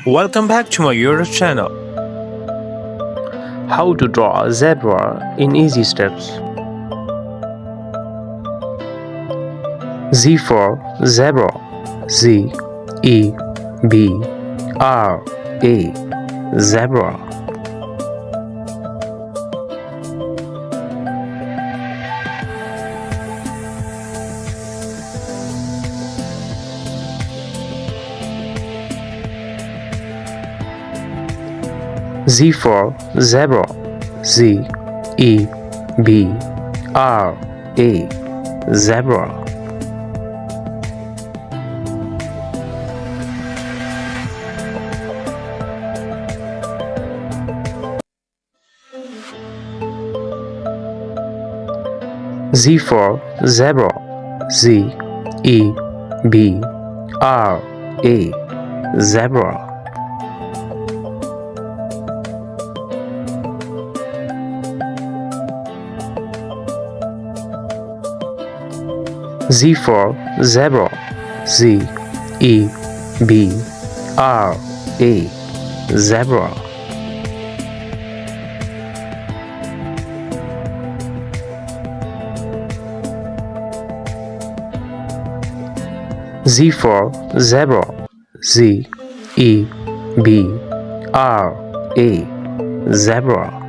Welcome back to my YouTube channel. How to draw a zebra in easy steps. Z for zebra. Z E B R A, zebra. Z for zebra. Z E B R A, zebra. Z for zebra. Z E B R A, zebra. Z for zebra. Z E B R A, zebra. Z for zebra. Z E B R A, zebra.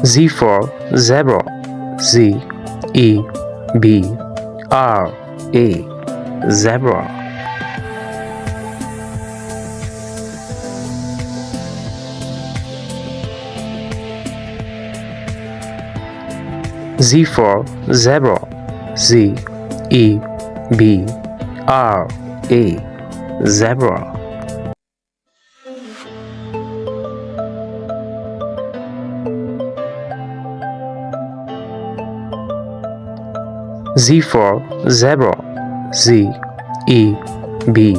Z for zebra. Z E B R A, zebra. Z for zebra. Z E B R A, zebra. Z for zebra. Z E B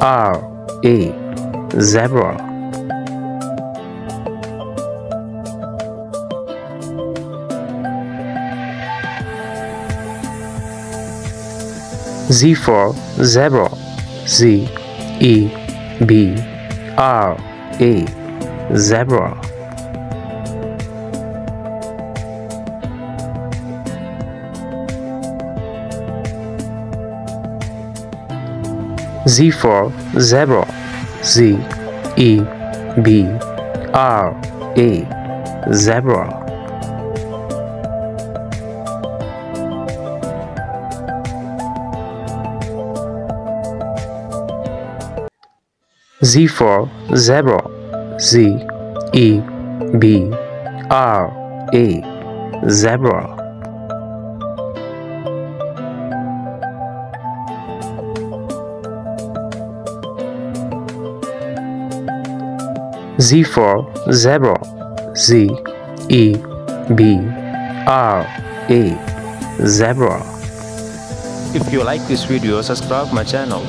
R A, zebra. Z for zebra. Z E B R A, zebra. Z for zebra. Z E B R A, zebra. Z for zebra. Z E B R A, zebra. Z for zebra. Z E B R A, zebra. If you like this video, subscribe my channel.